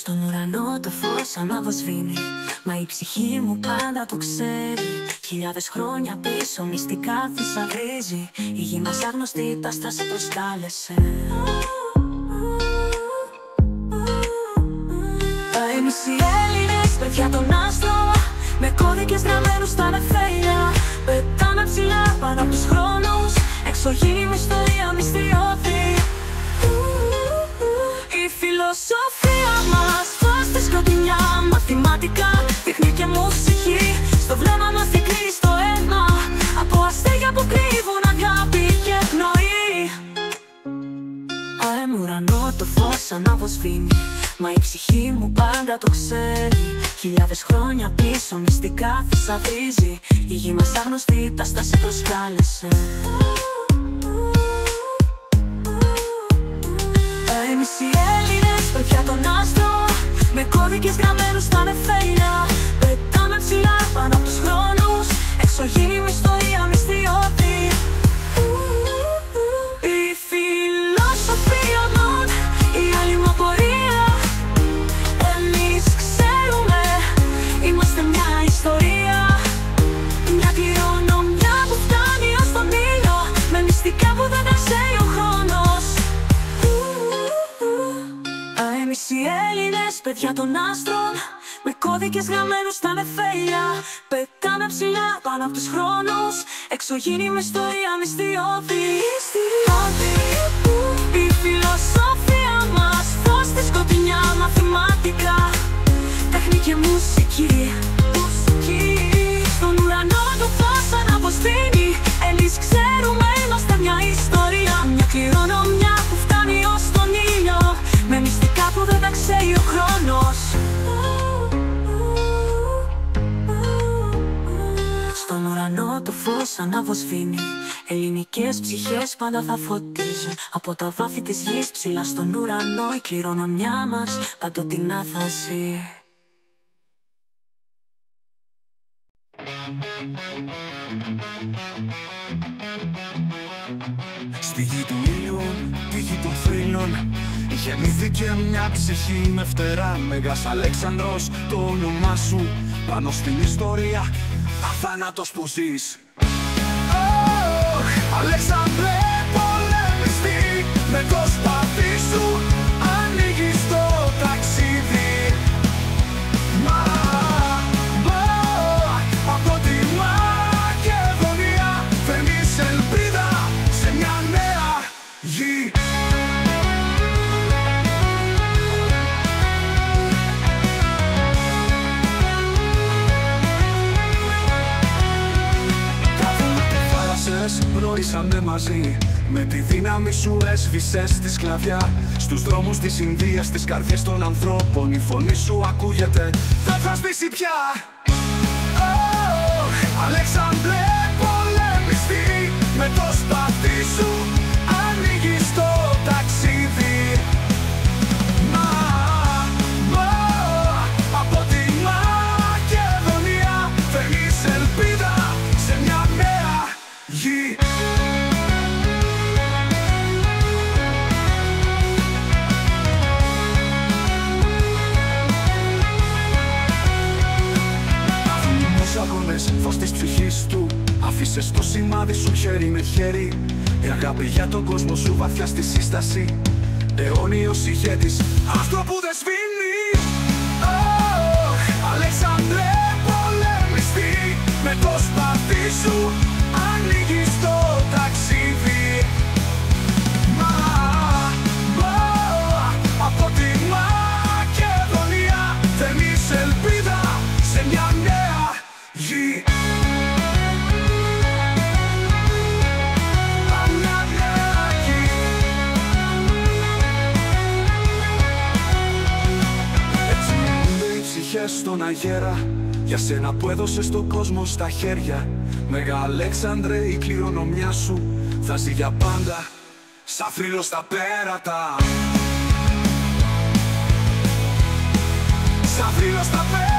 Στον ουρανό το φως αναβοσβήνει, μα η ψυχή μου πάντα το ξέρει. Χιλιάδες χρόνια πίσω μυστικά θησαυρίζει. Η γη μας άγνωστη τάστα σε προσκάλεσε. Εμείς οι Έλληνες, παιδιά των άστρων, με κώδικες γραμμένους στα νεφέλια, πετάμε ψηλά πάνω από τους χρόνους. Εξωγήινη ιστορία μυστηριώδη. Η φιλοσοφία μας, φως στη σκοτεινιά, μαθηματικά, τέχνη και μουσική. Στο βλέμμα μας δεικνύει στο αίμα, από αστέρια που κρύβουν αγάπη και πνοή. Αέμ ουρανό το φως αναβοσβήνει, μα η ψυχή μου πάντα το ξέρει. Χιλιάδες χρόνια πίσω μυστικά θησαυρίζει. Η γη μας άγνωστη τάστα σε προσκάλεσε. Εμείς οι Έλληνες, παιδιά των άστρων, με κώδικες γραμμένους στα νεφέλια, πετάμε ψηλά πάνω από τους χρόνους. Εξωγήινη ιστορία μυστηριώδη. Η φιλοσοφία μου, η άλλη μου απορία. Εμείς ξέρουμε, είμαστε μια ιστορία. Μια κληρονομιά που φτάνει ως τον ήλιο, με μυστικά που δεν τα ξέρει ο χρόνος. Εμείς οι Έλληνες, παιδιά των άστρων, με κώδικες γραμμένους στα νεφέλια, πετάμε ψηλά πάνω από τους χρόνους. Εξωγήινη με ιστορία μυστηριώδη. Η φιλοσοφία μας, φως στη σκοτεινιά, μαθηματικά, τέχνη και μουσική. Στον ουρανό το φως αναβοσβήνει. Εμείς ξέρουμε, είμαστε μια ιστορία. Μια κληρονομιά που φτάνει ως τον ήλιο, με μυστικά που δεν τα ξέρει ο χρόνος. Στον ουρανό το φως αναβοσβήνει. Ελληνικές ψυχές πάντα θα φωτίζουν. Από τα βάθη της γης ψηλά στον ουρανό, η κληρονομιά μας παντοτινά θα ζει. Στη γη του ήλιου, τη γη των θρύλων, γεννήθηκε μια ψυχή με φτερά. Μέγας Αλέξανδρος το όνομά σου, πάνω στην ιστορία, αθάνατος που ζεις. Αλέξανδρε πολεμιστή, με το σπαθί σου ανοίγεις το ταξίδι. Από τη Μακεδονία φέρνεις ελπίδα σε μια νέα γη. Γνωρίσαμε μαζί, με τη δύναμη σου έσβησες τη σκλαβιά. Στους δρόμους της Ινδίας, στις καρδιές των ανθρώπων, η φωνή σου ακούγεται, δεν θα σβήσει πια. Αλέξανδρε πολεμιστή, με το σπαθί σου ανοίγεις το ταξίδι. Από τη Μακεδονία φέρνεις ελπίδα σε μια νέα γη. Αγώνες, φως της ψυχής του, άφησες το σημάδι σου χέρι με χέρι. Η αγάπη για τον κόσμο σου βαθιά στη σύσταση, αιώνιος ηγέτης, άστρο που δεν σβήνει. Αλέξανδρε πολεμιστή, με το σπαθί σου ανοίγεις το ταξίδι. Από τη Μακεδονία φέρνεις ελπίδα σε μια νέα γη. Έτσι μείνονται οι ψυχές στον αγέρα, για σένα που έδωσες τον κόσμο στα χέρια. Μέγα Αλέξανδρε, η κληρονομιά σου θα ζει για πάντα, σαν θρύλος στα πέρατα. Σαν θρύλος στα πέρατα.